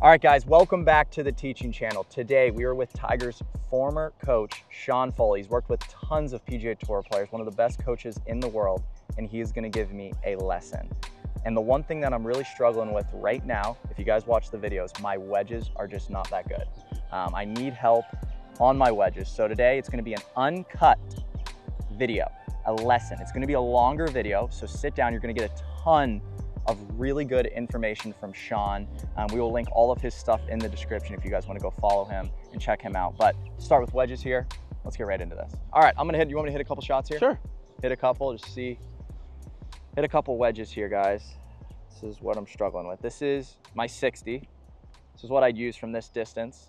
All right, guys, welcome back to the teaching channel. Today, we are with Tiger's former coach, Sean Foley. He's worked with tons of PGA Tour players, one of the best coaches in the world, and he is gonna give me a lesson. And the one thing that I'm really struggling with right now, if you guys watch the videos, my wedges are just not that good. I need help on my wedges. So today, it's gonna be an uncut video, a lesson. It's gonna be a longer video, so sit down, you're gonna get a ton of really good information from Sean. We will link all of his stuff in the description if you guys want to go follow him and check him out. But start with wedges here. Let's get right into this. All right, I'm gonna hit, you want me to hit a couple shots here? Sure. Hit a couple, just see. Hit a couple wedges here, guys. This is what I'm struggling with. This is my 60. This is what I'd use from this distance.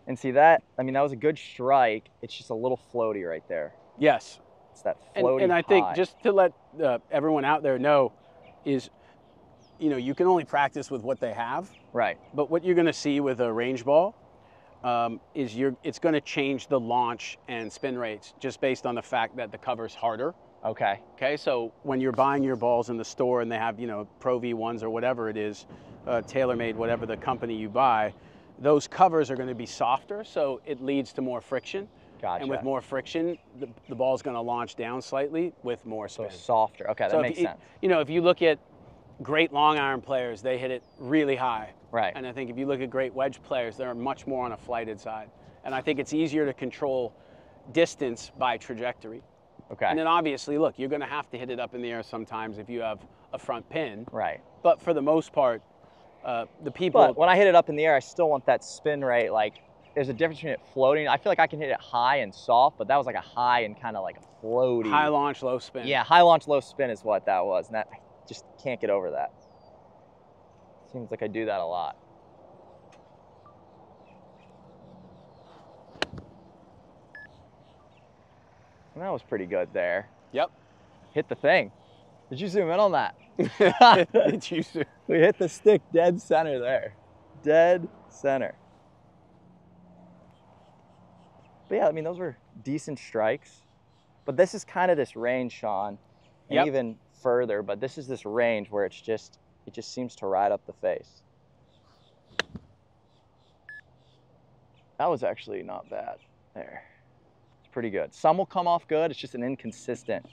And see that, I mean, that was a good strike. It's just a little floaty right there. Yes. It's that floaty And I think high. just to let everyone out there know is, you know, you can only practice with what they have. Right. But what you're going to see with a range ball is it's going to change the launch and spin rates just based on the fact that the cover's harder. Okay. Okay, so when you're buying your balls in the store and they have, you know, Pro V1s or whatever it is, TaylorMade, whatever the company you buy, those covers are going to be softer, so it leads to more friction. Gotcha. And with more friction, the ball's going to launch down slightly with more spin. So softer. Okay, that makes sense. You know, if you look at great long iron players, they hit it really high. Right. And I think if you look at great wedge players, they're much more on a flighted side. And I think it's easier to control distance by trajectory. Okay. And then obviously, look, you're going to have to hit it up in the air sometimes if you have a front pin. Right. But for the most part, the people. But when I hit it up in the air, I still want that spin rate. Like, there's a difference between it floating. I feel like I can hit it high and soft, but that was like a high and kind of like a floaty. High launch, low spin. Yeah, high launch, low spin is what that was. And that, I just can't get over that. Seems like I do that a lot. And that was pretty good there. Yep. Hit the thing. Did you zoom in on that? Did you zoom? We hit the stick dead center there. Dead center. But yeah, I mean, those were decent strikes. But this is kind of this range, Sean, and Yep. even further, but this is this range where it just seems to ride up the face. That was actually not bad there. It's pretty good. Some will come off good. It's just an inconsistent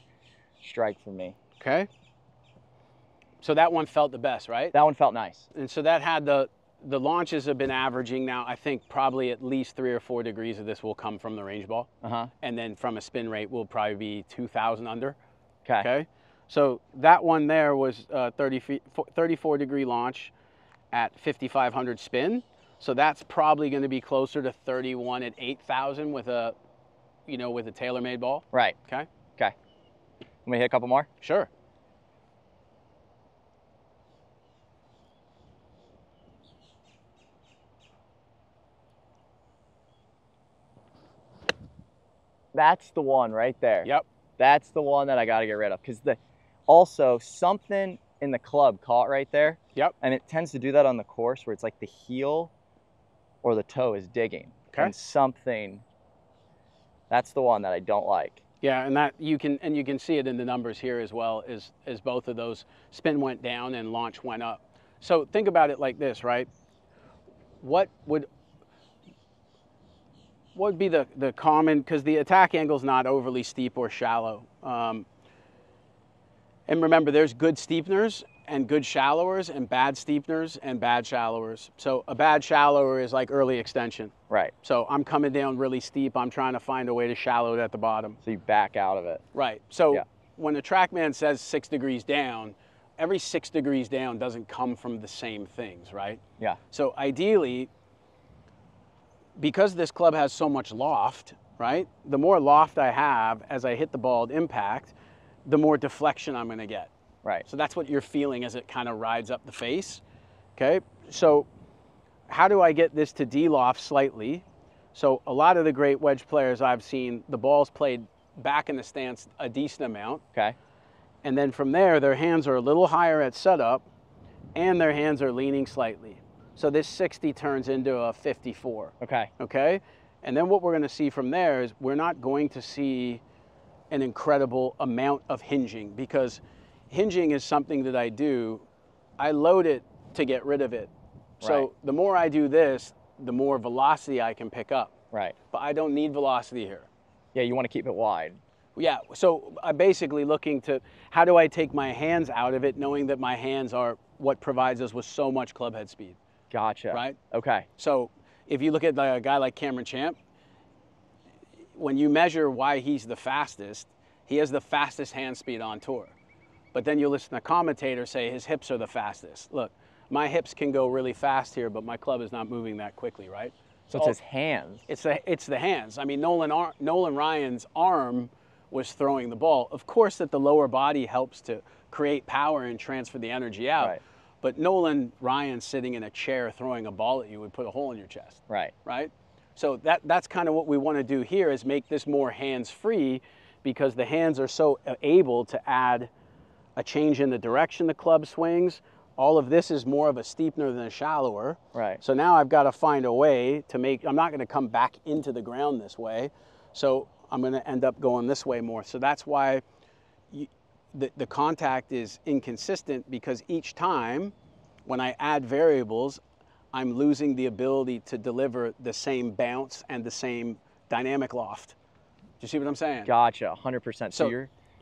strike for me. Okay. So that one felt the best, right? That one felt nice. And so that had the launches have been averaging now, I think probably at least 3 or 4 degrees of this will come from the range ball. Uh-huh. And then from a spin rate will probably be 2,000 under. Okay. Okay. So that one there was 34 degree launch at 5,500 spin. So that's probably going to be closer to 31 at 8,000 with a, you know, with a TaylorMade ball. Right. Okay. Okay. Let me hit a couple more. Sure. That's the one right there. Yep. That's the one that I got to get rid of, because also something in the club caught right there. Yep. And it tends to do that on the course where it's like the heel or the toe is digging. Okay. And something, that's the one that I don't like. Yeah, and that you can see it in the numbers here as well, as both of those spin went down and launch went up. So think about it like this, right? What would be the common, because the attack angle is not overly steep or shallow. And remember, there's good steepeners and good shallowers and bad steepeners and bad shallowers. So a bad shallower is like early extension. Right. So I'm coming down really steep. I'm trying to find a way to shallow it at the bottom. So you back out of it. Right. So Yeah. when the TrackMan says 6 degrees down, every 6 degrees down doesn't come from the same things, right? Yeah. So ideally, because this club has so much loft, right? The more loft I have as I hit the ball at impact, the more deflection I'm going to get. Right. So that's what you're feeling as it kind of rides up the face. Okay. So how do I get this to de-loft slightly? So a lot of the great wedge players I've seen, the ball's played back in the stance a decent amount. Okay. And then from there, their hands are a little higher at setup and their hands are leaning slightly. So this 60 turns into a 54. Okay. Okay. And then what we're going to see from there is we're not going to see an incredible amount of hinging, because hinging is something that I do. I load it to get rid of it. So Right. the more I do this, the more velocity I can pick up. Right. But I don't need velocity here. Yeah, you want to keep it wide. Yeah, so I'm basically looking to, how do I take my hands out of it, knowing that my hands are what provides us with so much club head speed. Gotcha. Right? Okay. So if you look at a guy like Cameron Champ, when you measure why he's the fastest, he has the fastest hand speed on tour. But then you listen to commentators say his hips are the fastest. Look, my hips can go really fast here, but my club is not moving that quickly, right? So it's his hands. It's the hands. I mean, Nolan Ryan's arm was throwing the ball. Of course that the lower body helps to create power and transfer the energy out. Right. But Nolan Ryan sitting in a chair throwing a ball at you would put a hole in your chest. Right. Right? So that's kind of what we want to do here, is make this more hands-free, because the hands are so able to add a change in the direction the club swings. All of this is more of a steepener than a shallower. Right. So now I've got to find a way to make, I'm not going to come back into the ground this way. So I'm going to end up going this way more. So that's why the contact is inconsistent, because each time when I add variables, I'm losing the ability to deliver the same bounce and the same dynamic loft. Do you see what I'm saying? Gotcha, 100%.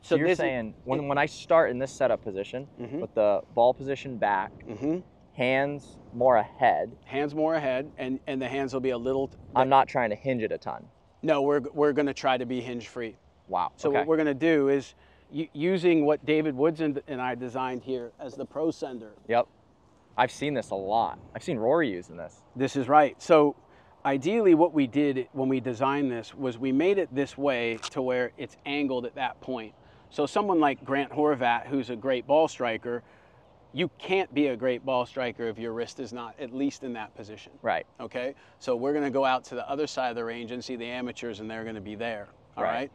So you're saying when I start in this setup position, with the ball position back, hands more ahead. Hands more ahead, and the hands will be a little... I'm not trying to hinge it a ton. No, we're going to try to be hinge free. Wow. So okay. what we're going to do is, using what David Woods and I designed here as the ProSENDR. Yep. I've seen this a lot. I've seen Rory using this. This is right. So ideally what we did when we designed this was we made it this way to where it's angled at that point. So someone like Grant Horvat, who's a great ball striker, you can't be a great ball striker if your wrist is not at least in that position. Right. Okay? So we're going to go out to the other side of the range and see the amateurs, and they're going to be there. All right?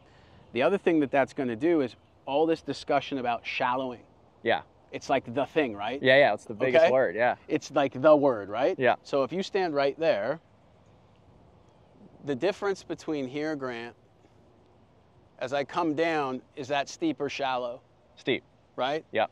The other thing that's going to do is all this discussion about shallowing. Yeah. It's like the thing, right? Yeah, yeah, it's the biggest word, yeah. It's like the word, right? Yeah. So if you stand right there, the difference between here, Grant, as I come down, is that steep or shallow? Steep. Right? Yep.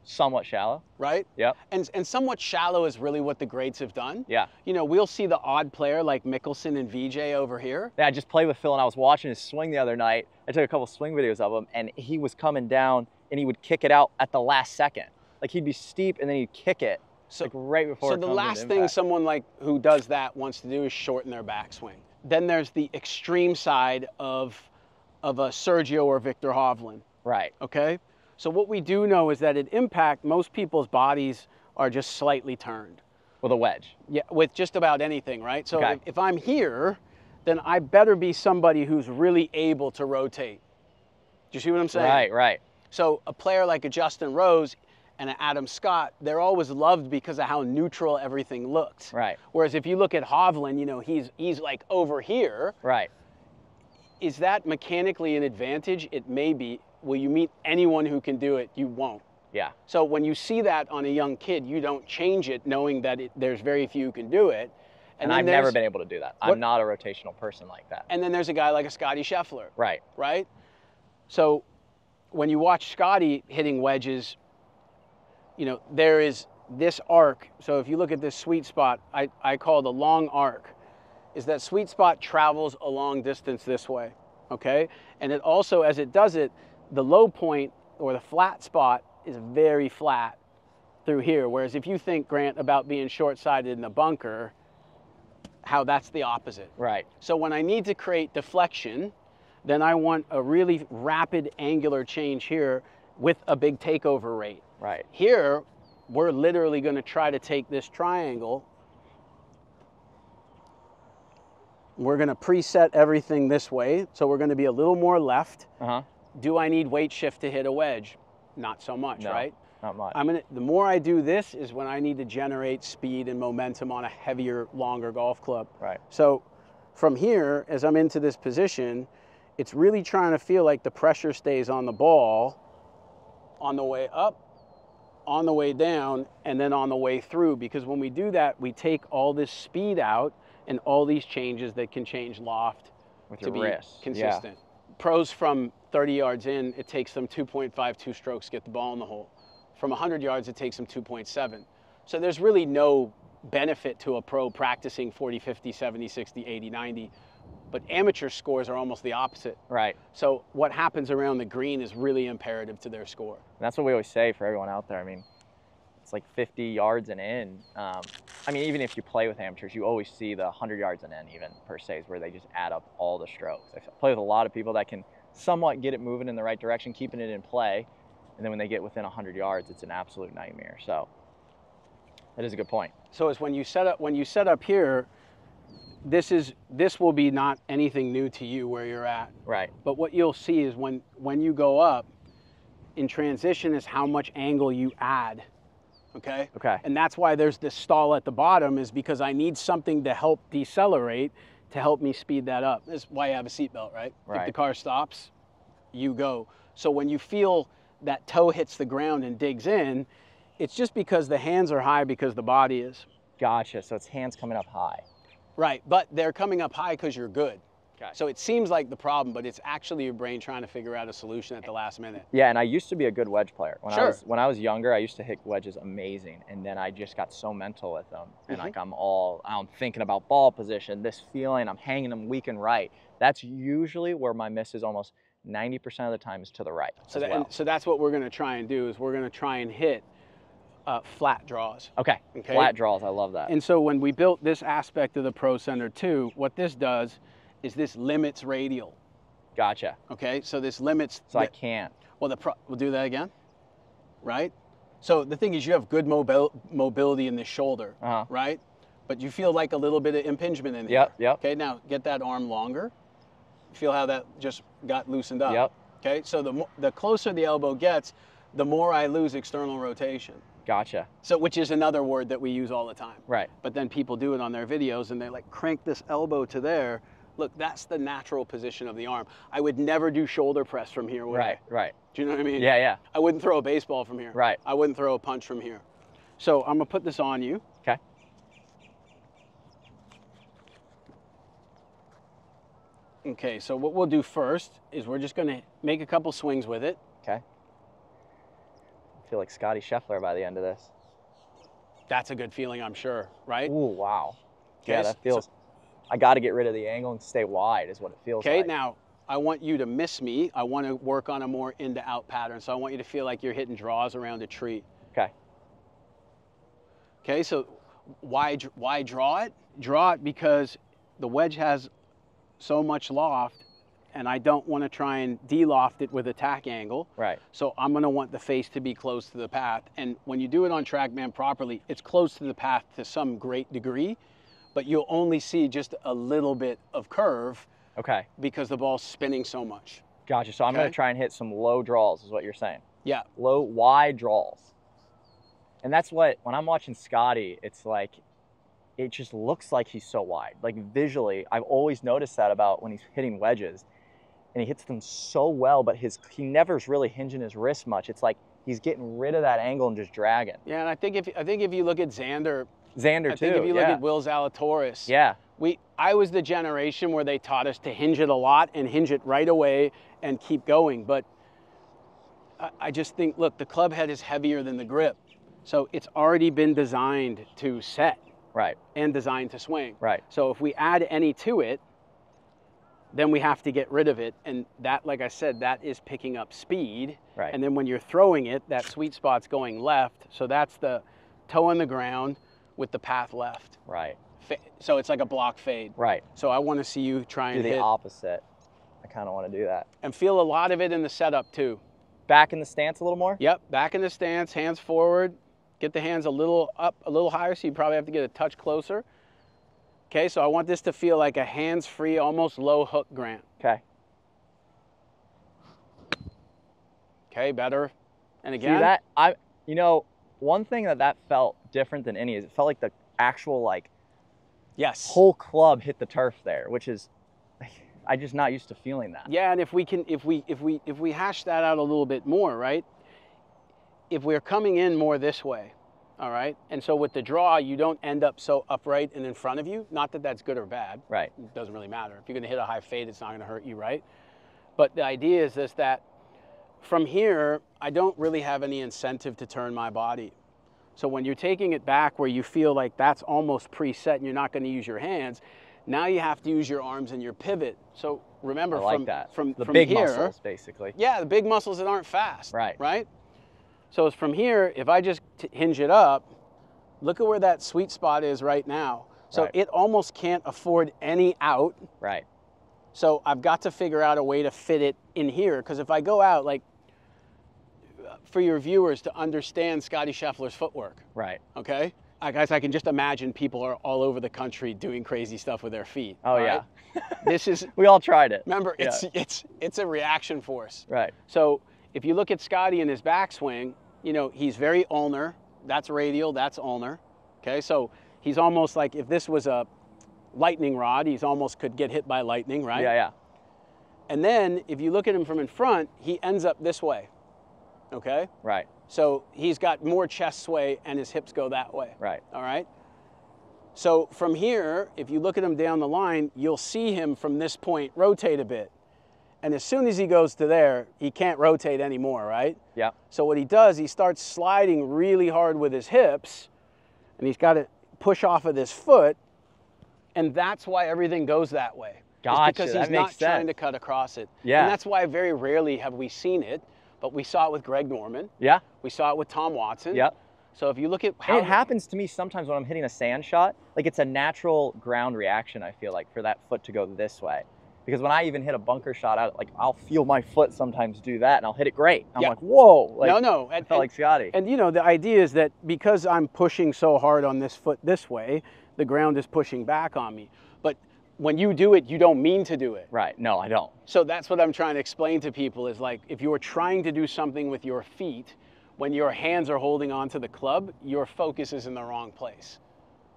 Somewhat shallow. Right? Yep. And somewhat shallow is really what the greats have done. Yeah. You know, we'll see the odd player like Mickelson and VJ over here. Yeah, I just played with Phil, and I was watching his swing the other night. I took a couple swing videos of him, and he was coming down, and he would kick it out at the last second. Like, he'd be steep, and then he'd kick it, so, like right before. So the last thing someone like who does that wants to do is shorten their backswing. Then there's the extreme side of a Sergio or Victor Hovland. Right. Okay? So what we do know is that at impact, most people's bodies are just slightly turned. With a wedge. Yeah, with just about anything, right? So if I'm here, then I better be somebody who's really able to rotate. Do you see what I'm saying? Right, right. So a player like a Justin Rose and an Adam Scott, they're always loved because of how neutral everything looked. Right. Whereas if you look at Hovland, you know, he's like over here. Right. Is that mechanically an advantage? It may be. Will you meet anyone who can do it? You won't. Yeah. So when you see that on a young kid, you don't change it knowing that there's very few who can do it. And I've never been able to do that. I'm not a rotational person like that. And then there's a guy like a Scotty Scheffler. Right. Right? So when you watch Scotty hitting wedges, you know, there is this arc. So if you look at this sweet spot, I call the long arc, is that sweet spot travels a long distance this way. Okay? And it also, as it does it, the low point or the flat spot is very flat through here. Whereas if you think, Grant, about being short-sided in the bunker, how that's the opposite. Right. So when I need to create deflection, then I want a really rapid angular change here with a big takeover rate. Right. Here, we're literally going to try to take this triangle. We're going to preset everything this way, so we're going to be a little more left. Do I need weight shift to hit a wedge? Not so much, right? Not much. The more I do this is when I need to generate speed and momentum on a heavier, longer golf club. Right. So from here, as I'm into this position, it's really trying to feel like the pressure stays on the ball on the way up on the way down, and then on the way through, because when we do that, we take all this speed out and all these changes that can change loft With to your be wrist. consistent. Pros from 30 yards in, it takes them 2.52 strokes to get the ball in the hole. From 100 yards, it takes them 2.7. So there's really no benefit to a pro practicing 40, 50, 70, 60, 80, 90. But amateur scores are almost the opposite. Right. So what happens around the green is really imperative to their score. And that's what we always say for everyone out there. I mean, it's like 50 yards and in. I mean, even if you play with amateurs, you always see the 100 yards and in even per se is where they just add up all the strokes. I play with a lot of people that can somewhat get it moving in the right direction, keeping it in play. And then when they get within 100 yards, it's an absolute nightmare. So that is a good point. So it's when you set up here, this will be not anything new to you where you're at. Right. But what you'll see is when you go up in transition is how much angle you add. Okay? Okay. And that's why there's this stall at the bottom, is because I need something to help decelerate to help me speed that up. That's why you have a seatbelt, right? Right. If the car stops, you go. So when you feel that toe hits the ground and digs in, it's just because the hands are high because the body is. Gotcha. So it's hands coming up high. Right, but they're coming up high because you're good. Okay. So it seems like the problem, but it's actually your brain trying to figure out a solution at the last minute. Yeah, and I used to be a good wedge player. Sure. When I was younger, I used to hit wedges amazing, and then I just got so mental with them, and like I'm thinking about ball position, this feeling, I'm hanging them weak and right. That's usually where my miss is almost 90% of the time is to the right. So that's what we're going to try and do, is we're going to try and hit flat draws. Okay. Flat draws, I love that. And so when we built this aspect of the ProSENDR 2, what this does is this limits radial. Gotcha. Okay, so this limits. So I can't. Well, we'll do that again, right? So the thing is, you have good mobility in the shoulder, right? But you feel like a little bit of impingement in here. Yep. Okay, now get that arm longer. Feel how that just got loosened up. Yep. Okay, so the closer the elbow gets, the more I lose external rotation. Gotcha. So, which is another word that we use all the time. Right. But then people do it on their videos and they like crank this elbow to there. Look, that's the natural position of the arm. I would never do shoulder press from here, would I? Right. Do you know what I mean? Yeah. I wouldn't throw a baseball from here. Right. I wouldn't throw a punch from here. So I'm gonna put this on you. Okay. Okay, so what we'll do first is we're just gonna make a couple swings with it. Okay. I feel like Scotty Scheffler by the end of this. That's a good feeling, I'm sure, right? Ooh, wow. Okay, Yeah, that feels, I got to get rid of the angle and stay wide is what it feels like. Okay, now I want you to miss me. I want to work on a more in to out pattern. So I want you to feel like you're hitting draws around a tree. Okay. Okay, so why draw it? Draw it because the wedge has so much loft and I don't want to try and de-loft it with attack angle. Right. So I'm going to want the face to be close to the path. And when you do it on TrackMan properly, it's close to the path to some great degree, but you'll only see just a little bit of curve. Okay. Because the ball's spinning so much. Gotcha. So I'm going to try and hit some low draws is what you're saying. Yeah. Low, wide draws. And that's what, when I'm watching Scotty, it's like, it just looks like he's so wide. Like visually, I've always noticed that about when he's hitting wedges. And he hits them so well, but he never's really hinging his wrist much. It's like he's getting rid of that angle and just dragging. Yeah, and I think if you look at Xander too, I think if you look at Will Zalatoris, yeah, I was the generation where they taught us to hinge it a lot and hinge it right away and keep going. But I just think, look, the club head is heavier than the grip, so it's already been designed to set, right, and designed to swing, right. So if we add any to it, then we have to get rid of it, and that, like I said, that is picking up speed. Right. And then when you're throwing it, that sweet spot's going left, so that's the toe on the ground with the path left. Right. So it's like a block fade. Right. So I want to see you try and do hit. the opposite. I kind of want to do that. And feel a lot of it in the setup too. Back in the stance a little more? Yep, back in the stance, hands forward. Get the hands a little up, a little higher, so you probably have to get a touch closer. Okay, so I want this to feel like a hands-free, almost low hook, Grant. Okay. Okay, better. And again. See that? You know, one thing that felt different than any is it felt like the actual yes, whole club hit the turf there, which is I'm just not used to feeling that. Yeah, and if we hash that out a little bit more, right? if we're coming in more this way, all right? And so with the draw, you don't end up so upright and in front of you. Not that that's good or bad. Right. It doesn't really matter. If you're going to hit a high fade, it's not going to hurt you, right? But the idea is this, that from here, I don't really have any incentive to turn my body. So when you're taking it back where you feel like that's almost preset and you're not going to use your hands, now you have to use your arms and your pivot. So remember, I like that. From the big here, muscles, basically. Yeah, the big muscles that aren't fast. Right. Right? So it's from here, if I just hinge it up, look at where that sweet spot is right now. So Right. it almost can't afford any out. Right. So I've got to figure out a way to fit it in here, because if I go out, like, for your viewers to understand Scotty Scheffler's footwork, Right. okay? Guys, I can just imagine people are all over the country doing crazy stuff with their feet. Oh, yeah. Right? This is, We all tried it. remember, Yeah. it's a reaction force. Right. So if you look at Scotty in his backswing, you know, he's very ulnar. That's radial, that's ulnar. Okay, so he's almost like, if this was a lightning rod, he's almost could get hit by lightning, right? Yeah, yeah. And then if you look at him from in front, he ends up this way. Okay? Right. So he's got more chest sway and his hips go that way. Right. All right? So from here, if you look at him down the line, you'll see him from this point rotate a bit. And as soon as he goes to there, he can't rotate anymore, right? Yeah. So what he does, he starts sliding really hard with his hips, and he's got to push off of this foot, and that's why everything goes that way. Gotcha, It's because that he's makes not trying sense. to cut across it. Yeah. And that's why very rarely have we seen it, but we saw it with Greg Norman. Yeah. We saw it with Tom Watson. Yep. So if you look at And how it happens to me sometimes when I'm hitting a sand shot. Like, it's a natural ground reaction, I feel like, for that foot to go this way. Because when I even hit a bunker shot out, like, I'll feel my foot sometimes do that, and I'll hit it great. I'm Yeah. like, whoa. Like, no. I felt like Scotty. And you know, the idea is that because I'm pushing so hard on this foot this way, the ground is pushing back on me. But when you do it, you don't mean to do it. Right. No, I don't. So that's what I'm trying to explain to people is, like, if you're trying to do something with your feet, when your hands are holding onto the club, your focus is in the wrong place.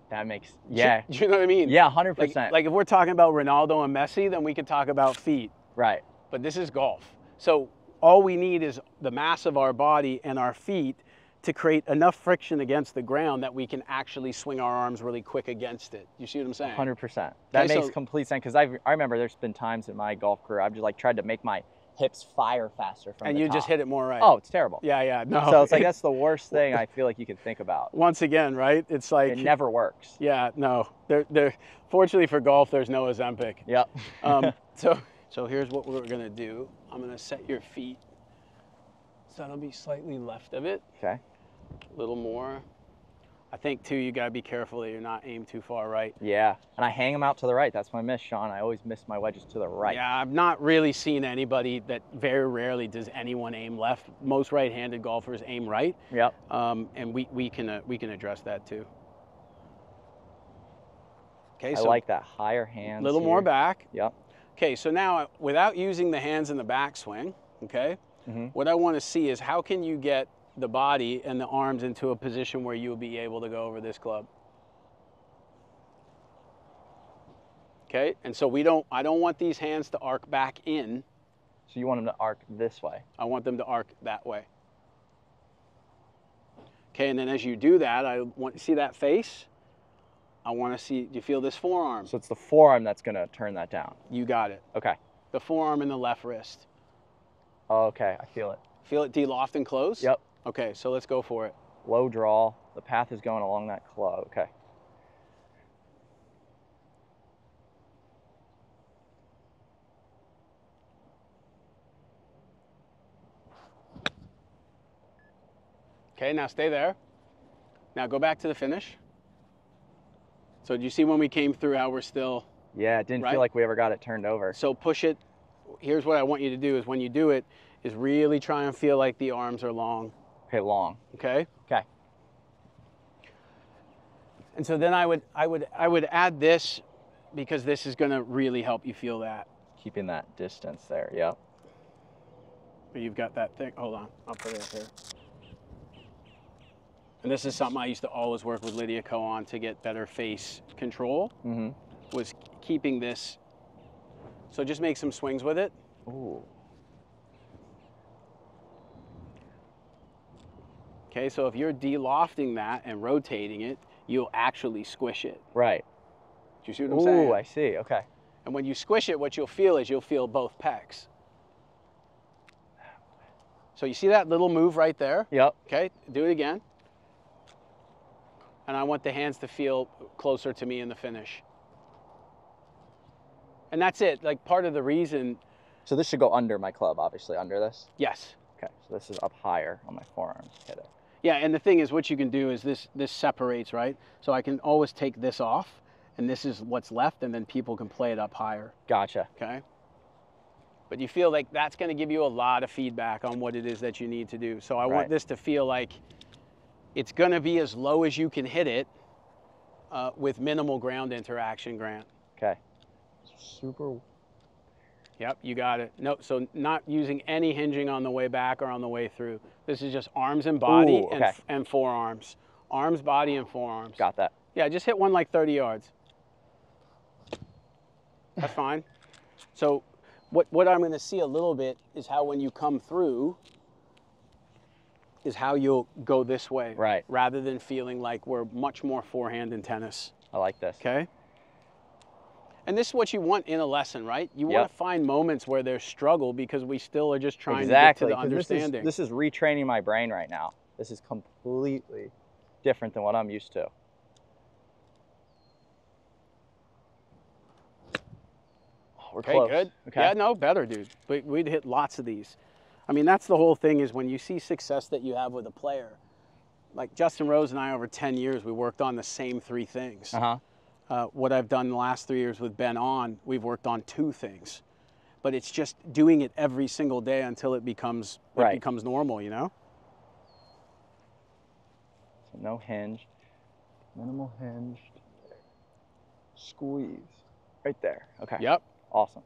That makes, yeah. Do you know what I mean? Yeah, 100%. Like if we're talking about Ronaldo and Messi, then we could talk about feet. Right. But this is golf. So all we need is the mass of our body and our feet to create enough friction against the ground that we can actually swing our arms really quick against it. You see what I'm saying? 100%. That Okay, makes so- complete sense, because I remember there's been times in my golf career I've just, like, tried to make my hips fire faster from And the you top. just hit it more right. Oh, it's terrible. Yeah, no. So it's like, that's the worst thing I feel like you can think about. Once again, right? It's like, It never works. yeah, no. They're fortunately for golf, there's no Ozempic. Yep. So here's what we're gonna do. I'm gonna set your feet so that'll be slightly left of it, Okay. a little more. I think too, you gotta be careful that you're not aimed too far right. Yeah. And I hang them out to the right. That's my miss, Sean. I always miss my wedges to the right. Yeah, I've not really seen anybody that, very rarely does anyone aim left. Most right-handed golfers aim right. Yep. And we can address that too. Okay, I so like that. Higher hands. a little more here. back. Yep. Okay, so now without using the hands in the backswing, okay, what I want to see is how can you get the body and the arms into a position where you'll be able to go over this club. Okay, and so I don't want these hands to arc back in. So you want them to arc this way. I want them to arc that way. Okay, and then as you do that, I want to see that face. I want to see, do you feel this forearm? So it's the forearm that's going to turn that down. You got it. Okay. The forearm and the left wrist. Okay, I feel it. Feel it de-loft and close? Yep. Okay, so let's go for it. Low draw. The path is going along that club. Okay. Okay, now stay there. Now go back to the finish. So do you see when we came through how we're still? Yeah, it didn't Right. feel like we ever got it turned over. So push it. Here's what I want you to do is when you do it, is really try and feel like the arms are long. Okay, long. Okay? Okay. And so then I would add this because this is going to really help you feel that. Keeping that distance there. Yep. You've got that thing. Hold on. I'll put it up here. And this is something I used to always work with Lydia Ko on to get better face control, was keeping this. So just make some swings with it. Ooh. Okay, so if you're de-lofting that and rotating it, you'll actually squish it. Right. Do you see what I'm saying? Ooh, I see. Okay. And when you squish it, what you'll feel is you'll feel both pecs. So you see that little move right there? Yep. Okay, do it again. And I want the hands to feel closer to me in the finish. And that's it, like part of the reason. So this should go under my club, obviously, under this? Yes. Okay, so this is up higher on my forearms. Hit it. Yeah, and the thing is, what you can do is this separates, right? So I can always take this off, and this is what's left, and then people can play it up higher. Gotcha. Okay? But you feel like that's going to give you a lot of feedback on what it is that you need to do. So I want this to feel like it's going to be as low as you can hit it with minimal ground interaction, Grant. Okay. Super. Yep, you got it. No, so not using any hinging on the way back or on the way through. This is just arms and body. Ooh, okay. and forearms. Arms, body, and forearms. Got that. Yeah, just hit one like 30 yards. That's fine. So what I'm going to see a little bit is how when you come through is how you'll go this way. Right. Rather than feeling like we're much more forehand in tennis. I like this. Okay? And this is what you want in a lesson, right? You want to find moments where there's struggle because we still are just trying to get to the understanding. This is retraining my brain right now. This is completely different than what I'm used to. Oh, we're close. Good. Okay. Yeah, no, better, dude. We'd hit lots of these. I mean, that's the whole thing is when you see success that you have with a player, like Justin Rose and I over 10 years, we worked on the same 3 things. What I've done the last 3 years with Ben we've worked on 2 things. But it's just doing it every single day until it becomes normal, you know? So no hinge, minimal hinged, squeeze. Right there. Okay. Yep. Awesome.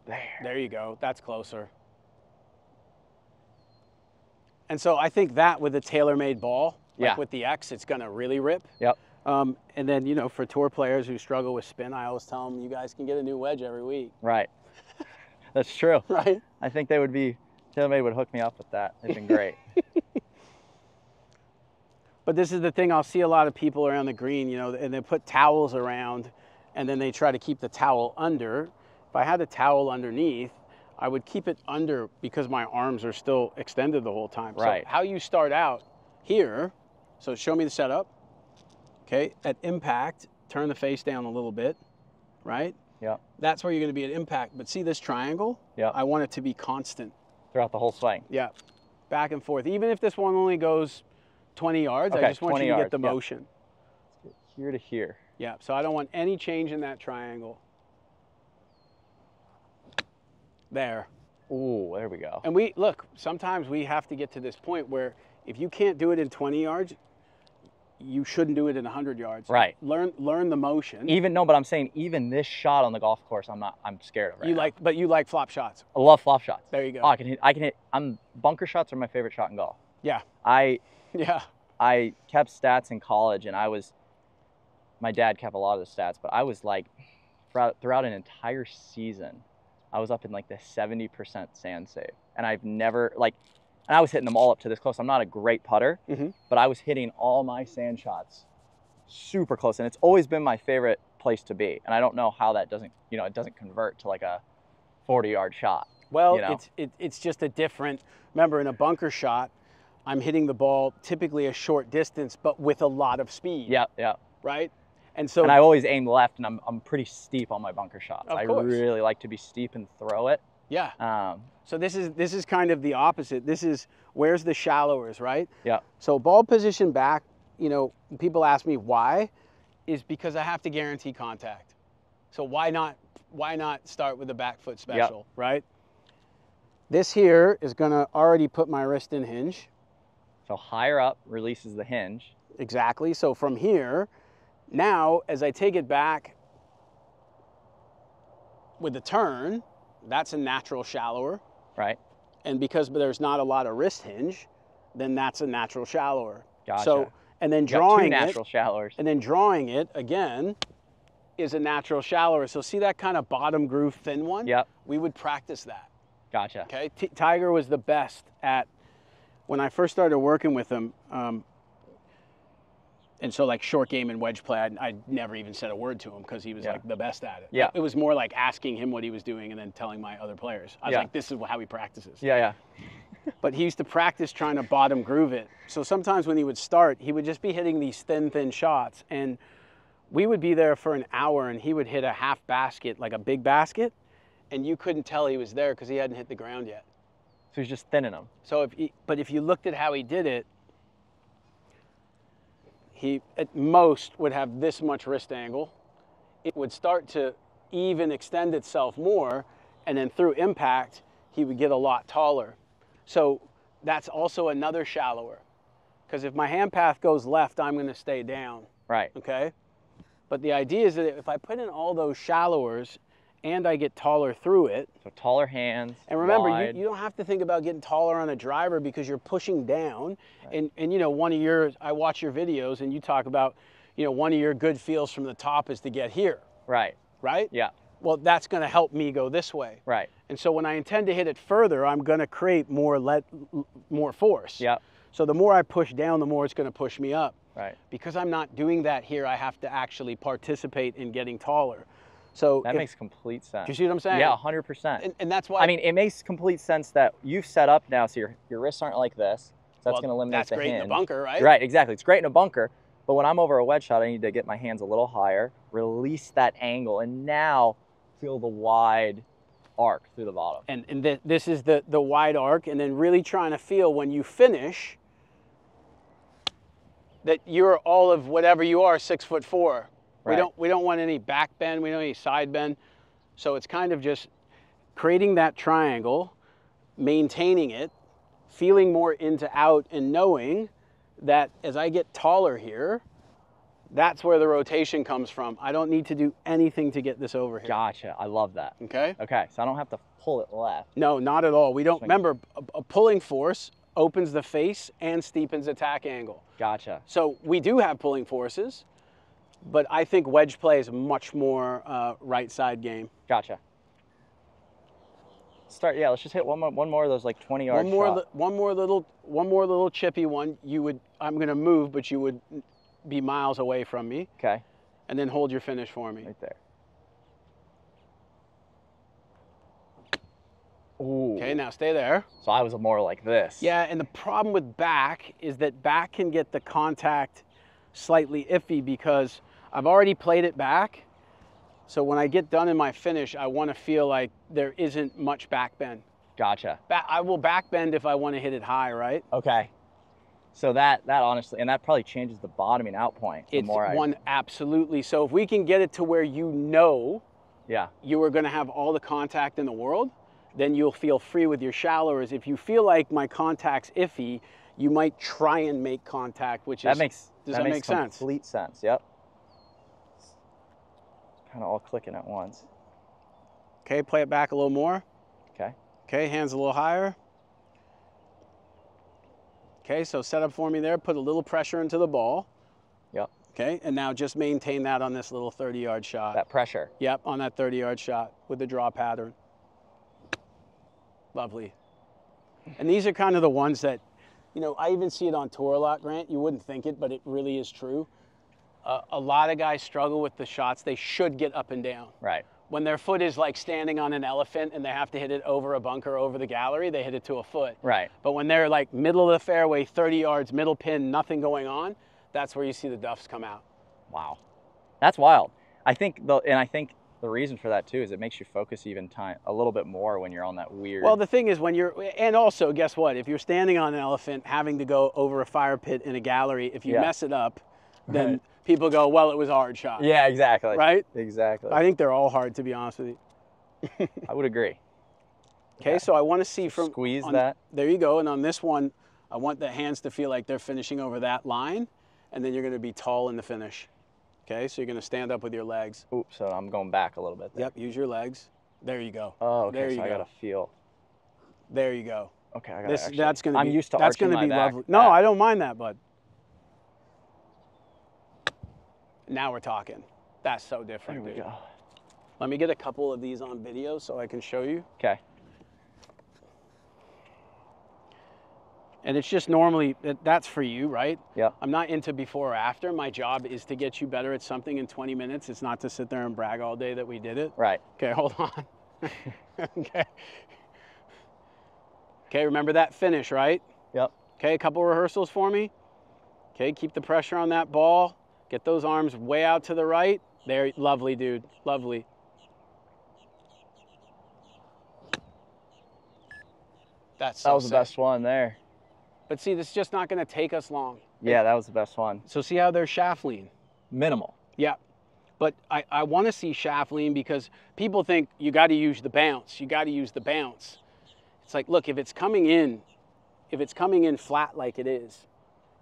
There you go. That's closer. And so I think that with a tailor-made ball, like with the X, it's going to really rip. Yep. And then, you know, for tour players who struggle with spin, I always tell them, you guys can get a new wedge every week. Right. That's true. Right. I think they would be, TaylorMade would hook me up with that. They've been great. But this is the thing, I'll see a lot of people around the green, you know, and they put towels around and then they try to keep the towel under. If I had a towel underneath, I would keep it under because my arms are still extended the whole time. Right. So how you start out here, so show me the setup. Okay, at impact, turn the face down a little bit, right? Yeah. That's where you're going to be at impact. But see this triangle? Yeah. I want it to be constant. Throughout the whole swing. Yeah. Back and forth. Even if this one only goes 20 yards, okay, I just want you to get the motion. Let's get here to here. Yeah, so I don't want any change in that triangle. There. Ooh, there we go. And look, sometimes we have to get to this point where if you can't do it in 20 yards, you shouldn't do it in 100 yards. Right. Learn the motion. But I'm saying even this shot on the golf course, I'm scared of right now. But you like flop shots. I love flop shots. There you go. Oh, I can hit. Bunker shots are my favorite shot in golf. Yeah. I kept stats in college, and my dad kept a lot of the stats, but I was like, throughout an entire season, I was up in like the 70% sand save. And I've never, and I was hitting them all up to this close. I'm not a great putter, but I was hitting all my sand shots super close. And it's always been my favorite place to be. And I don't know how that doesn't, it doesn't convert to like a 40-yard shot. Well, it's just a different, remember in a bunker shot, I'm hitting the ball typically a short distance, but with a lot of speed. Yeah. Right? And I always aim left, and I'm pretty steep on my bunker shots. Of course. I really like to be steep and throw it. Yeah. So this is kind of the opposite. This is where's the shallowers, right? Yeah. So ball position back, people ask me why, is because I have to guarantee contact. So why not start with the back foot special, right? This here is gonna already put my wrist in hinge. So higher up releases the hinge. Exactly. So from here, now as I take it back with the turn, that's a natural shallower. Right. And because there's not a lot of wrist hinge, then that's a natural shallower. Gotcha. So, and then drawing got two natural shallowers. And then drawing it again is a natural shallower. So see that kind of bottom groove thin one? Yep. We would practice that. Gotcha. Okay, Tiger was the best at, when I first started working with him, and so like short game and wedge play, I never even said a word to him because he was like the best at it. Yeah. It was more like asking him what he was doing and then telling my other players. I was like, this is how he practices. Yeah. But he used to practice trying to bottom groove it. So sometimes when he would start, he would just be hitting these thin shots. And we would be there for an hour and he would hit a half basket, like a big basket, and you couldn't tell he was there because he hadn't hit the ground yet. So he's just thinning them. So if you looked at how he did it, he at most would have this much wrist angle. It would start to even extend itself more, and then through impact, he would get a lot taller. So that's also another shallower. Because if my hand path goes left, I'm going to stay down. Right. Okay? But the idea is that if I put in all those shallowers and I get taller through it. So taller hands, and remember, wide. you don't have to think about getting taller on a driver because you're pushing down. Right. And you know, I watch your videos and you talk about, you know, one of your good feels from the top is to get here. Right. Right? Yeah. Well, that's going to help me go this way. Right. And so when I intend to hit it further, I'm going to create more force. Yeah. So the more I push down, the more it's going to push me up. Right. Because I'm not doing that here, I have to actually participate in getting taller. So that makes complete sense. Do you see what I'm saying? Yeah, 100%. And that's why. I mean, it makes complete sense that you've set up now, so your wrists aren't like this. So that's going to eliminate the hinge. That's great in a bunker, right? Right, exactly. It's great in a bunker. But when I'm over a wedge shot, I need to get my hands a little higher, release that angle, and now feel the wide arc through the bottom. And this is the wide arc, and then really trying to feel when you finish that you're all of whatever you are, 6'4". Right. We don't want any back bend, we don't want any side bend. So it's kind of just creating that triangle, maintaining it, feeling more into out, and knowing that as I get taller here, that's where the rotation comes from. I don't need to do anything to get this over here. Gotcha. I love that. Okay? Okay, so I don't have to pull it left. No, not at all. We don't, remember, a pulling force opens the face and steepens attack angle. Gotcha. So we do have pulling forces, but I think wedge play is much more right side game. Gotcha. Let's just hit one more of those like 20-yard shots. One more little chippy one. I'm gonna move, but you would be miles away from me. Okay. And then hold your finish for me. Right there. Ooh. Okay, now stay there. So I was more like this. Yeah, and the problem with back is that back can get the contact slightly iffy because I've already played it back. So when I get done in my finish, I want to feel like there isn't much back bend. Gotcha. I will back bend if I want to hit it high, right? Okay. So that honestly, and that probably changes the bottoming out point. Absolutely. So if we can get it to where you know you are going to have all the contact in the world, then you'll feel free with your shallowers. If you feel like my contact's iffy, you might try and make contact, does that make sense? Complete sense, yep. Kind of all clicking at once. Okay, play it back a little more. Okay. Okay, hands a little higher. Okay, so set up for me there, put a little pressure into the ball. Yep. Okay, and now just maintain that on this little 30-yard shot. That pressure. Yep, on that 30-yard shot with the draw pattern. Lovely. And these are kind of the ones that, you know, I even see it on tour a lot, Grant. You wouldn't think it, but it really is true. A lot of guys struggle with the shots. They should get up and down. Right. When their foot is like standing on an elephant and they have to hit it over a bunker, over the gallery, they hit it to a foot. Right. But when they're like middle of the fairway, 30 yards, middle pin, nothing going on, that's where you see the duffs come out. Wow. That's wild. I think the reason for that too is it makes you focus a little bit more when you're on that weird. Well, the thing is and also guess what? If you're standing on an elephant having to go over a fire pit in a gallery, if you mess it up, then people go, well, it was a hard shot. Yeah, exactly. Right? Exactly. I think they're all hard, to be honest with you. I would agree. Okay, so I want to see from... Squeeze that. There you go. And on this one, I want the hands to feel like they're finishing over that line, and then you're going to be tall in the finish. Okay, so you're going to stand up with your legs. Oops, so I'm going back a little bit there. Yep, use your legs. There you go. Oh, okay, there you so I got to feel. There you go. Okay, I got to actually... That's going to be... I'm used to that's arching going to be my back. lovely. No, I don't mind that, bud. Now we're talking. That's so different, There we go. Let me get a couple of these on video so I can show you. Okay. And it's just normally, that's for you, right? Yep. I'm not into before or after. My job is to get you better at something in 20 minutes. It's not to sit there and brag all day that we did it. Right. Okay, hold on. Okay. Okay, remember that finish, right? Yep. Okay, a couple rehearsals for me. Okay, keep the pressure on that ball. Get those arms way out to the right. There, lovely, dude, lovely. That was the best one there. But see, this is just not going to take us long. Yeah, that was the best one. So see how they're shaft lean? Minimal. Yeah. But I want to see shaft lean because people think you got to use the bounce. You got to use the bounce. It's like, look, if it's coming in flat like it is,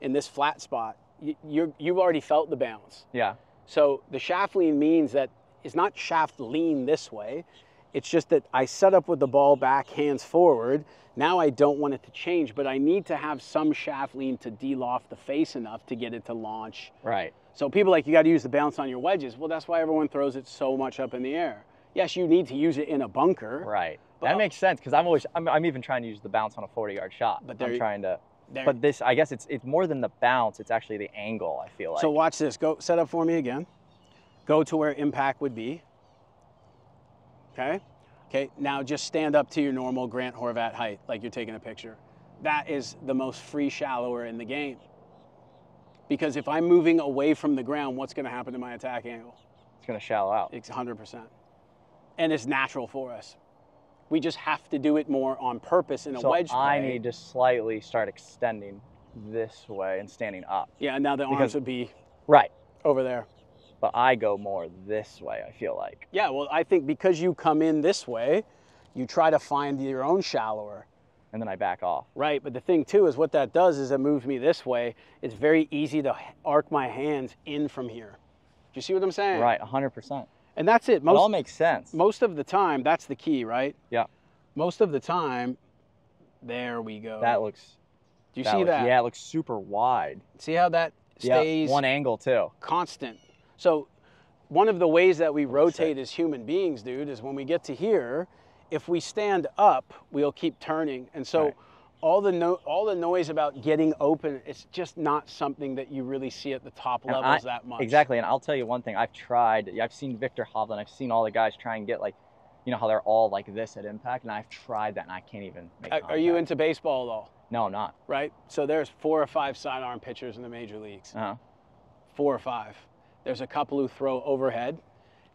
in this flat spot, you've already felt the bounce. Yeah. So the shaft lean means that it's not shaft lean this way. It's just that I set up with the ball back, hands forward. Now I don't want it to change, but I need to have some shaft lean to de-loft the face enough to get it to launch. Right. So people like, you got to use the bounce on your wedges. Well, that's why everyone throws it so much up in the air. Yes, you need to use it in a bunker. Right. That makes sense because I'm even trying to use the bounce on a 40-yard shot. But I'm trying to. But this, I guess it's more than the bounce. It's actually the angle, I feel like. So watch this. Go set up for me again. Go to where impact would be. Okay. Okay. Now just stand up to your normal Grant Horvat height, like you're taking a picture. That is the most free shallower in the game. Because if I'm moving away from the ground, what's going to happen to my attack angle? It's going to shallow out. It's 100%. And it's natural for us. We just have to do it more on purpose in a wedge play. So I need to slightly start extending this way and standing up. Yeah, and now the arms would be right over there. But I go more this way, I feel like. Yeah, well, I think because you come in this way, you try to find your own shallower. And then I back off. Right, but the thing too is what that does is it moves me this way. It's very easy to arc my hands in from here. Do you see what I'm saying? Right, 100%. And that's it. It all makes sense. Most of the time, that's the key, right? Yeah. Most of the time, there we go. That looks. Do you see that? Yeah, it looks super wide. See how that stays? Yeah, one angle too. Constant. So one of the ways that we rotate as human beings, dude, is when we get to here, if we stand up, we'll keep turning. And so all the noise about getting open, it's just not something that you really see at the top levels that much. Exactly, and I'll tell you one thing. I've seen Victor Hovland, I've seen all the guys try and get like, you know how they're all like this at impact, and I've tried that and I can't even make contact. Are you into baseball at all? No, I'm not. Right? So there's 4 or 5 sidearm pitchers in the major leagues. 4 or 5. There's a couple who throw overhead.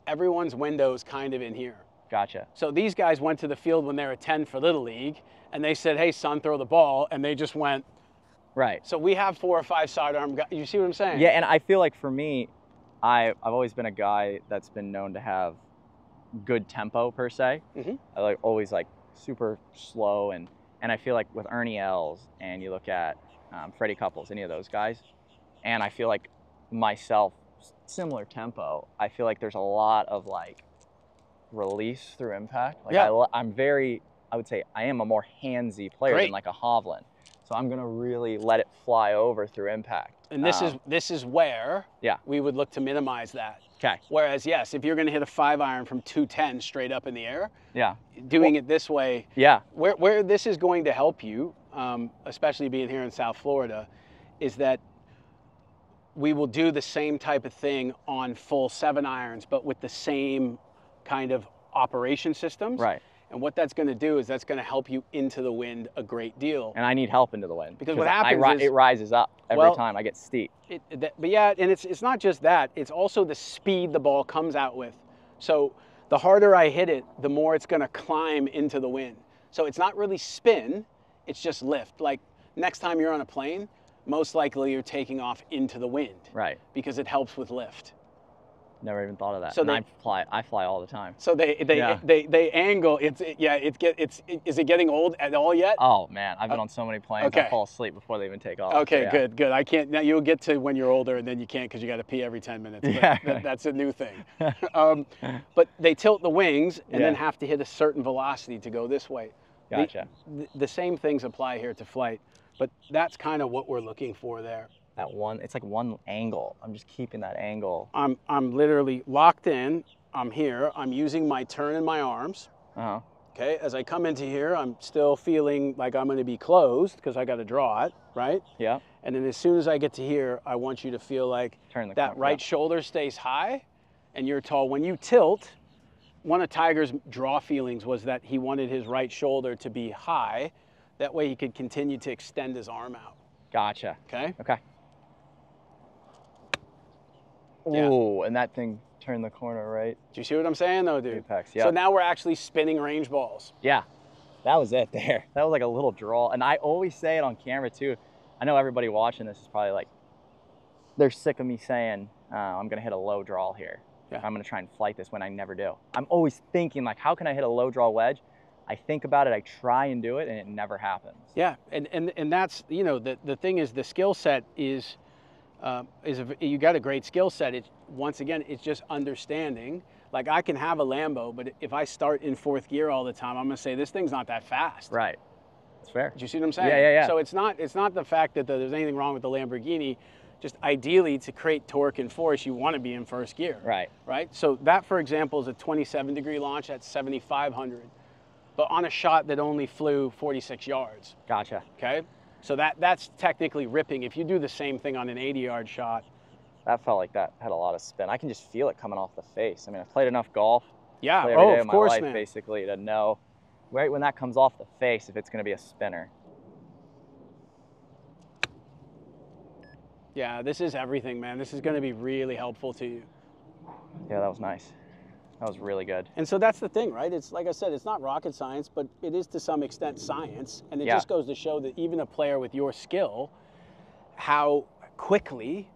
Everyone's window is kind of in here. Gotcha. So these guys went to the field when they were 10 for Little League, and they said, hey, son, throw the ball, and they just went. Right. So we have 4 or 5 sidearm guys. You see what I'm saying? Yeah, and I feel like for me, I've always been a guy that's been known to have good tempo, per se. I always super slow, and I feel like with Ernie Els, and you look at Freddie Couples, any of those guys, and I feel like myself, similar tempo, I feel like there's a lot of release through impact. I'm very, I would say I am a more handsy player than like a Hovland. So I'm gonna really let it fly over through impact. And this is where we would look to minimize that. Okay. Whereas yes, if you're gonna hit a 5-iron from 210 straight up in the air, doing it this way, where this is going to help you, especially being here in South Florida, is that we will do the same type of thing on full 7-irons, but with the same kind of operation systems. Right. And what that's going to do is that's going to help you into the wind a great deal. And I need help into the wind. Because what happens is it rises up every time I get steep. But yeah, and it's not just that. It's also the speed the ball comes out with. So the harder I hit it, the more it's going to climb into the wind. So it's not really spin, it's just lift. Like next time you're on a plane, most likely you're taking off into the wind. Right. Because it helps with lift. Never even thought of that. So I fly all the time. So they angle. Is it getting old at all yet? Oh man, I've been on so many planes. I fall asleep before they even take off. Okay, good. I can't. Now you'll get to when you're older, and then you can't because you got to pee every 10 minutes. That's a new thing. But they tilt the wings and then have to hit a certain velocity to go this way. Gotcha. The same things apply here to flight, but that's kind of what we're looking for there. It's like one angle. I'm just keeping that angle. I'm literally locked in. I'm here. I'm using my turn in my arms. Okay, as I come into here, I'm still feeling like I'm going to be closed because I got to draw it, right? Yeah. And then as soon as I get to here, I want you to feel like that right shoulder stays high and you're tall. When you tilt, one of Tiger's draw feelings was that he wanted his right shoulder to be high. That way he could continue to extend his arm out. Gotcha. Okay? Okay. Yeah. Ooh, and that thing turned the corner, right? Do you see what I'm saying, though, dude? Apex, yeah. So now we're actually spinning range balls. Yeah, that was it there. That was like a little draw. And I always say it on camera, too. I know everybody watching this is probably like, they're sick of me saying, I'm going to hit a low draw here. Yeah. I'm going to try and flight this when I never do. I'm always thinking, like, how can I hit a low draw wedge? I think about it, I try and do it, and it never happens. Yeah, and that's, you know, the thing is the skill set is you got a great skill set. It's, once again, it's just understanding. Like, I can have a Lambo, but if I start in 4th gear all the time, I'm going to say, this thing's not that fast. Right. It's fair. Do you see what I'm saying? Yeah. So it's not the fact that there's anything wrong with the Lamborghini. Just ideally, to create torque and force, you want to be in 1st gear. Right. Right? So that, for example, is a 27-degree launch at 7,500. But on a shot that only flew 46 yards. Gotcha. Okay? So that's technically ripping. If you do the same thing on an 80-yard shot. That felt like that had a lot of spin. I can just feel it coming off the face. I mean, I've played enough golf. Yeah, every day of my life, basically, to know right when that comes off the face if it's going to be a spinner. Yeah, this is everything, man. This is going to be really helpful to you. Yeah, that was nice. That was really good. And so that's the thing, right? It's like I said, it's not rocket science, but it is to some extent science. And it just goes to show that even a player with your skill, how quickly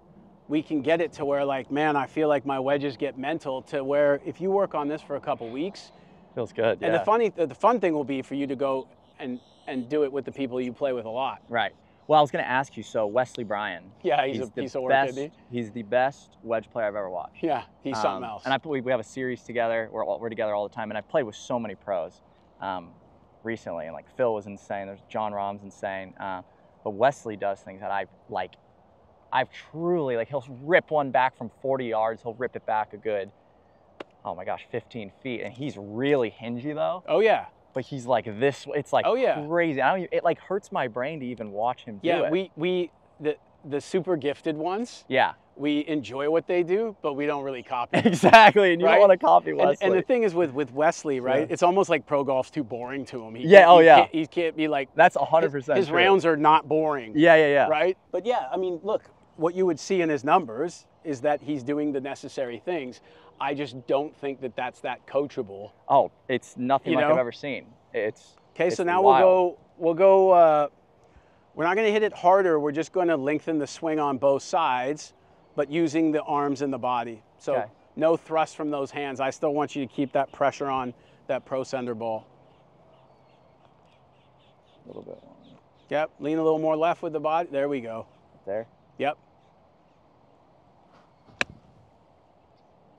we can get it to where, like, man, I feel like my wedges get mental, to where if you work on this for a couple weeks. Feels good, yeah. And the fun thing will be for you to go and do it with the people you play with a lot. Right. Well, I was going to ask you, so Wesley Bryan. Yeah, he's a piece of work, isn't he? He's the best wedge player I've ever watched. Yeah, he's something else. And we have a series together. We're together all the time, and I've played with so many pros recently. And like Phil was insane. There's John Rahm's insane. But Wesley does things that I've truly, like, he'll rip one back from 40 yards. He'll rip it back a good, oh my gosh, 15 feet. And he's really hingy though. Oh yeah. But he's like this, it's like crazy. It like hurts my brain to even watch him do it. Yeah, the super gifted ones. Yeah. We enjoy what they do, but we don't really copy. Exactly, and you don't want to copy Wesley. And the thing is with Wesley, right? Yeah. It's almost like pro golf's too boring to him. He can't be like. That's 100%. His rounds are not boring. Yeah. Right? But yeah, I mean, look, what you would see in his numbers is that he's doing the necessary things. I just don't think that that's that coachable. Oh, it's nothing like I've ever seen. It's okay. So now we'll go. We're not going to hit it harder. We're just going to lengthen the swing on both sides, but using the arms and the body. So no thrust from those hands. I still want you to keep that pressure on that ProSENDR ball. A little bit. Yep. Lean a little more left with the body. There we go. There. Yep.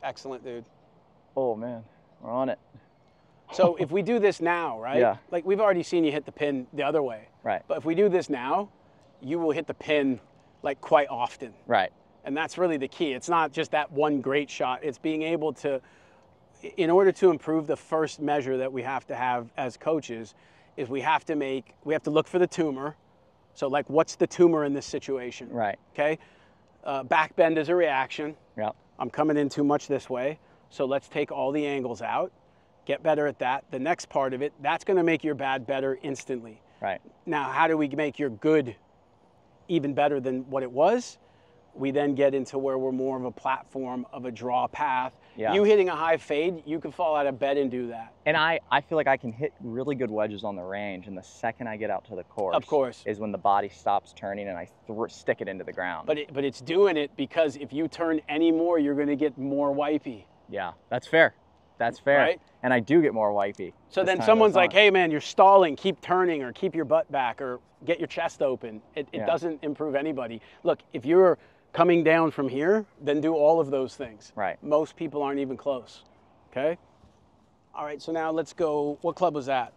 Excellent, dude. Oh man, we're on it. So if we do this now, right? Yeah. Like, we've already seen you hit the pin the other way. Right. But if we do this now, you will hit the pin like quite often. Right. And that's really the key. It's not just that one great shot. It's being able to, in order to improve, the first measure that we have to have as coaches is we have to look for the tumor. So like, what's the tumor in this situation? Right. Okay. Back bend is a reaction. Yeah. I'm coming in too much this way. So let's take all the angles out. Get better at that. The next part of it, that's going to make your bad better instantly. Right. Now, how do we make your good even better than what it was? We then get into where we're more of a platform of a draw path. Yeah. You hitting a high fade, you can fall out of bed and do that. And I feel like I can hit really good wedges on the range, and the second I get out to the course, of course, is when the body stops turning and I stick it into the ground. But it's doing it because if you turn any more, you're going to get more wipey. Yeah, that's fair. That's fair. Right? And I do get more wipey. So then someone's like, hey man, you're stalling, keep turning, or keep your butt back, or get your chest open. It doesn't improve anybody. Look, if you're coming down from here, then do all of those things. Right. Most people aren't even close. Okay? All right, so now let's go. What club was that?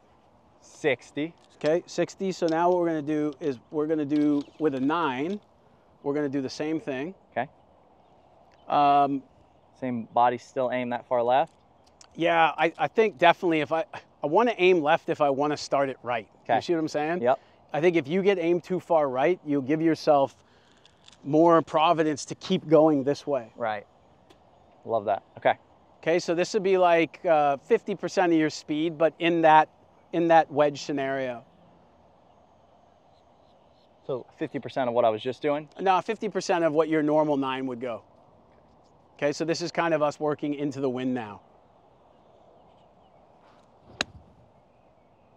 60. Okay, 60. So now what we're going to do is we're going to do with a 9, we're going to do the same thing. Okay. Same body still aim that far left? Yeah, I think definitely if I want to aim left if I want to start it right. Okay. You see what I'm saying? Yep. I think if you get aimed too far right, you'll give yourself more providence to keep going this way. Right. Love that. Okay. Okay, so this would be like 50% of your speed, but in that wedge scenario. So 50% of what I was just doing? No, 50% of what your normal 9 would go. Okay, so this is kind of us working into the wind now.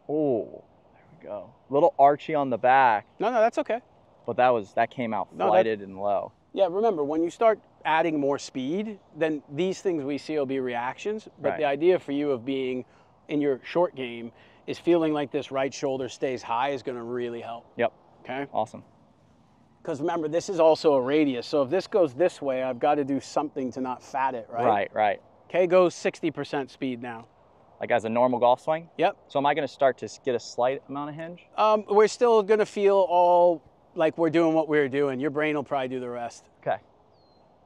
Oh, there we go. A little archy on the back. No, that's okay. But that came out flighted and low. Yeah, remember, when you start adding more speed, then these things we see will be reactions. But the idea for you of being in your short game is feeling like this right shoulder stays high is going to really help. Yep. Okay. Awesome. Because remember, this is also a radius. So if this goes this way, I've got to do something to not fat it, right? Right. Okay, go 60% speed now. Like as a normal golf swing? Yep. So am I going to start to get a slight amount of hinge? We're still going to feel all like we're doing what we're doing. Your brain will probably do the rest. Okay.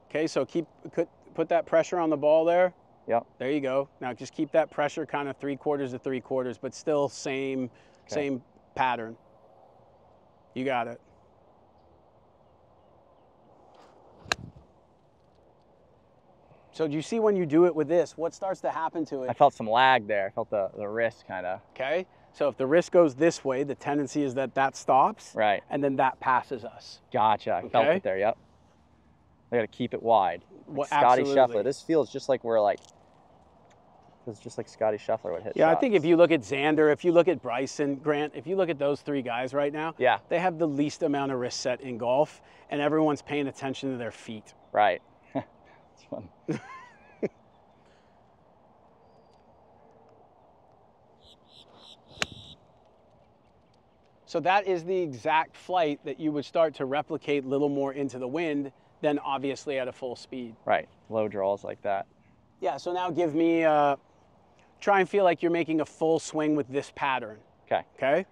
Okay, so put that pressure on the ball there. Yep. There you go. Now just keep that pressure kind of 3/4 to 3/4, but still same pattern. You got it. So do you see when you do it with this, what starts to happen to it? I felt some lag there. I felt the wrist kind of. Okay. So if the wrist goes this way, the tendency is that stops. Right. And then that passes us. Gotcha. I felt it there. Yep. I got to keep it wide. Like Scotty absolutely. Scheffler. This feels just like it's just like Scotty Scheffler would hit Yeah, shots. I think if you look at Xander, if you look at Bryson, Grant, if you look at those 3 guys right now, yeah, they have the least amount of wrist set in golf, and everyone's paying attention to their feet. Right. It's fun. So that is the exact flight that you would start to replicate a little more into the wind than obviously at a full speed. Right. Low draws like that. Yeah, so now give me, try and feel like you're making a full swing with this pattern. Okay. Okay?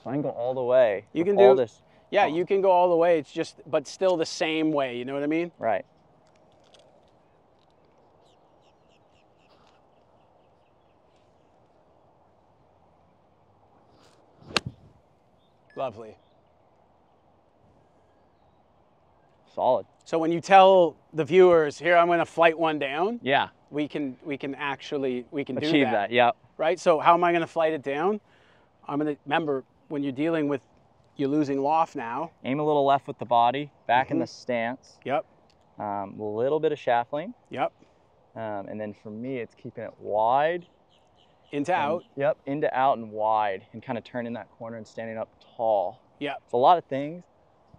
So I can go all the way. You can all do this. Yeah, you can go all the way. It's just, but still the same way. You know what I mean? Right. Lovely. Solid. So when you tell the viewers, here I'm going to flight one down, Yeah. we can actually do Achieve that. Yep. Right? So how am I going to flight it down? I'm going to remember when you're dealing with you're losing loft now. Aim a little left with the body, back in the stance. Yep. A little bit of shaft lean. Yep. And then for me, it's keeping it wide. Into out. Yep, into out and wide, and kind of turning that corner and standing up tall. Yep. It's a lot of things,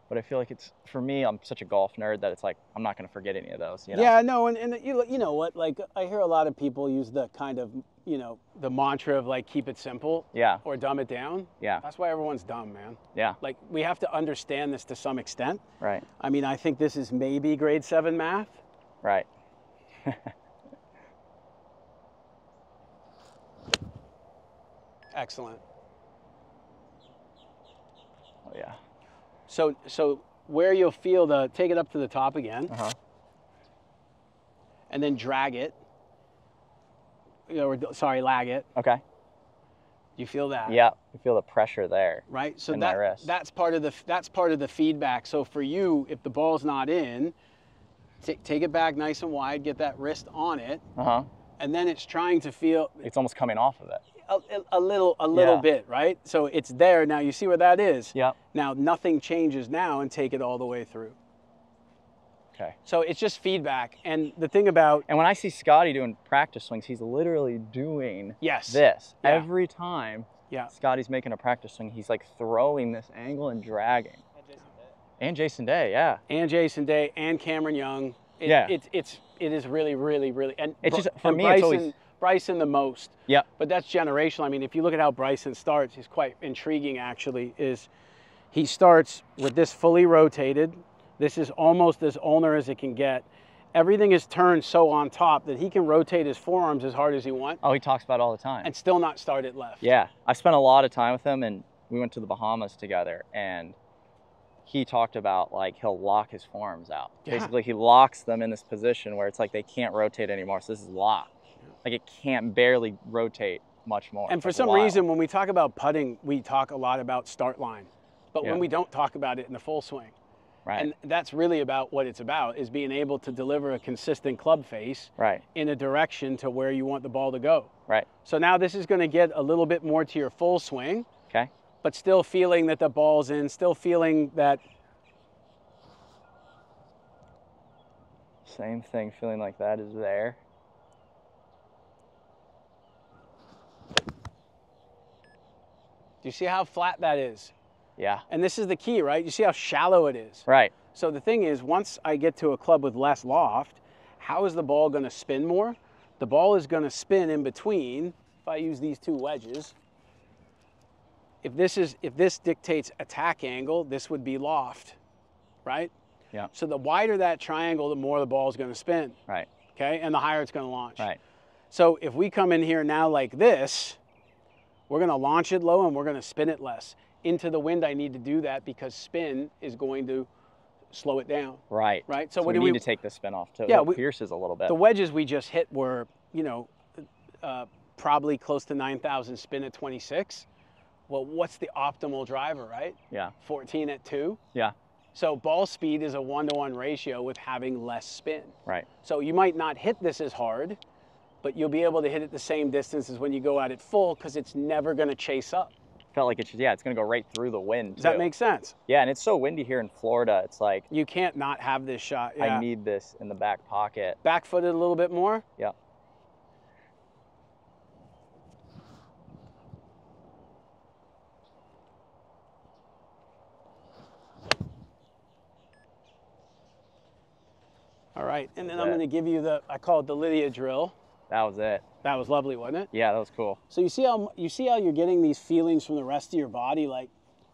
but I feel like it's, for me, I'm such a golf nerd that it's like, I'm not going to forget any of those. You know? Yeah, no, and you know what, like I hear a lot of people use the kind of, the mantra of like, keep it simple. Yeah. Or dumb it down. Yeah. That's why everyone's dumb, man. Yeah. Like we have to understand this to some extent. Right. I mean, I think this is maybe grade 7 math. Right. Excellent. Oh yeah. So where you'll feel take it up to the top again. Uh-huh. And then drag it. Lag it. Okay. You feel that? Yeah, you feel the pressure there. Right. So in my wrist. that's part of the feedback. So for you, if the ball's not in, take it back nice and wide, get that wrist on it. Uh-huh. And then it's trying to feel It's almost coming off of it. a little bit, right? So it's there. Now you see where that is. Yep. Now nothing changes now, and take it all the way through. Okay. So it's just feedback. And the thing about... And when I see Scotty doing practice swings, he's literally doing this. Yeah. Every time Yeah. Scotty's making a practice swing, he's like throwing this angle and dragging. And Jason Day, yeah. And Jason Day and Cameron Young. It is really, really, really... And it's just, for me, Bryson, it's always... Bryson the most. Yeah. But that's generational. I mean, if you look at how Bryson starts, he's quite intriguing, actually, is he starts with this fully rotated. This is almost as ulnar as it can get. Everything is turned so on top that he can rotate his forearms as hard as he wants. Oh, he talks about it all the time. And still not start it left. Yeah. I spent a lot of time with him, and we went to the Bahamas together, and he talked about, like, he'll lock his forearms out. Yeah. Basically, he locks them in this position where it's like they can't rotate anymore, so this is locked. Like, it can't barely rotate much more. And for like some wild. reason, when we talk about putting, we talk a lot about start line. But Yeah. when we don't talk about it in the full swing. Right. And that's really about what it's about, is being able to deliver a consistent club face Right. in a direction to where you want the ball to go. Right. So now this is going to get a little bit more to your full swing, Okay. but still feeling that the ball's in, still feeling that. Same thing, feeling like that is there. Do you see how flat that is? Yeah. And this is the key, right? You see how shallow it is? Right. So the thing is, once I get to a club with less loft, how is the ball going to spin more? The ball is going to spin in between. If I use these two wedges, if this dictates attack angle, this would be loft, right? Yeah. So the wider that triangle, the more the ball is going to spin. Right. Okay, and the higher it's going to launch. Right. So if we come in here now like this, we're going to launch it low and we're going to spin it less. Into the wind, I need to do that because spin is going to slow it down. Right. Right. So what we do need to take the spin off too. Yeah, It pierces a little bit. The wedges we just hit were, you know, probably close to 9,000 spin at 26. Well, what's the optimal driver, right? Yeah. 14 at 2. Yeah. So ball speed is a 1-to-1 ratio with having less spin. Right. So you might not hit this as hard, but you'll be able to hit it the same distance as when you go at it full because it's never going to chase up. Felt like it's going to go right through the wind. Does that make sense? Yeah, and it's so windy here in Florida. It's like You can't not have this shot. Yeah. I need this in the back pocket. Back footed a little bit more. Yeah. All right, and then That's I'm it. going to give you I call it the Lydia drill. That was it. That was lovely, wasn't it? Yeah, that was cool. So you see how you're getting these feelings from the rest of your body, like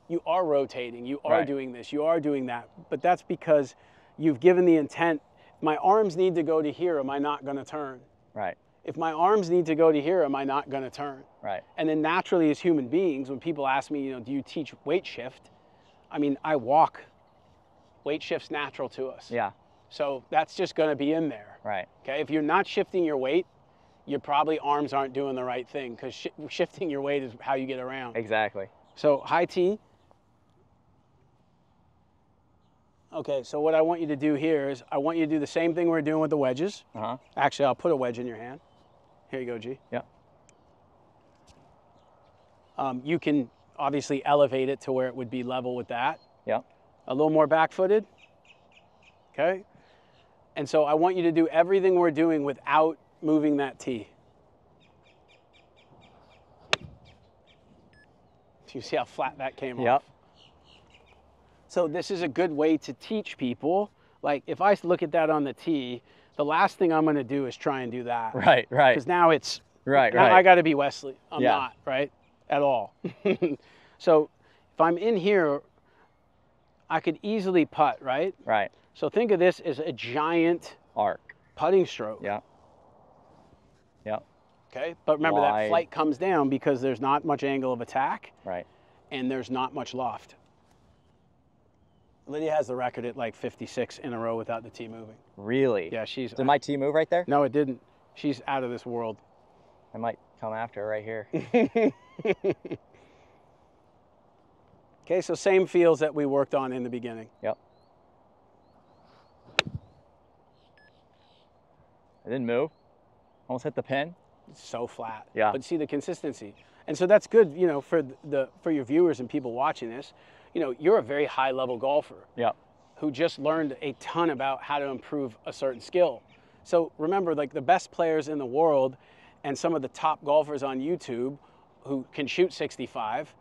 you are rotating, you are Right. doing this, you are doing that. But that's because you've given the intent. My arms need to go to here, am I not going to turn? Right. If my arms need to go to here, am I not going to turn? Right. And then naturally as human beings, when people ask me, do you teach weight shift? I mean, I walk. Weight shift's natural to us. Yeah. So that's just going to be in there. Right. Okay, if you're not shifting your weight, your probably arms aren't doing the right thing because shifting your weight is how you get around. Exactly. So high T. Okay, so what I want you to do here is I want you to do the same thing we're doing with the wedges. Uh-huh. Actually, I'll put a wedge in your hand. Here you go, G. Yeah. You can obviously elevate it to where it would be level with that. Yeah. A little more back-footed. Okay? And so I want you to do everything we're doing without moving that T. Do you see how flat that came off? Yep. So this is a good way to teach people. Like if I look at that on the tee, the last thing I'm going to do is try and do that. Right, right. Because now it's, Right, now right. I got to be Wesley. I'm Yeah. not, right? At all. So if I'm in here, I could easily putt, right? Right. So think of this as a giant Arc. putting stroke. Yeah. Yeah. Okay. But remember that Wide. flight comes down because there's not much angle of attack Right. and there's not much loft. Lydia has the record at like 56 in a row without the tee moving. Really? Yeah, she's. Did my tee move right there? No, it didn't. She's out of this world. I might come after her right here. Okay, so same feels that we worked on in the beginning. Yep. I didn't move. Almost hit the pin. It's so flat. Yeah. But see the consistency. And so that's good, for your viewers and people watching this. You're a very high level golfer Yep. who just learned a ton about how to improve a certain skill. So remember, like the best players in the world and some of the top golfers on YouTube who can shoot 65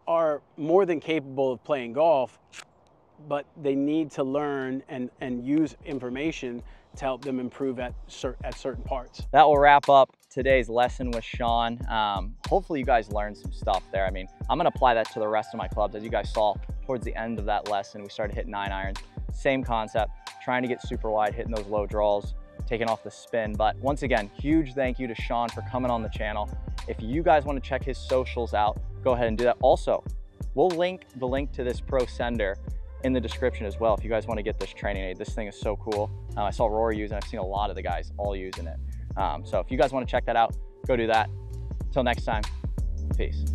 are more than capable of playing golf, but they need to learn and use information to help them improve at certain parts. That will wrap up today's lesson with Sean. Hopefully you guys learned some stuff there. I mean, I'm gonna apply that to the rest of my clubs. As you guys saw towards the end of that lesson, we started hitting 9-irons. Same concept, trying to get super wide, hitting those low draws, taking off the spin. But once again, huge thank you to Sean for coming on the channel. If you guys want to check his socials out, go ahead and do that. Also, we'll link the link to this ProSENDR in the description as well if you guys want to get this training aid. This thing is so cool. I saw Rory using it. I've seen a lot of the guys all using it. So if you guys want to check that out, go do that. Till next time, peace.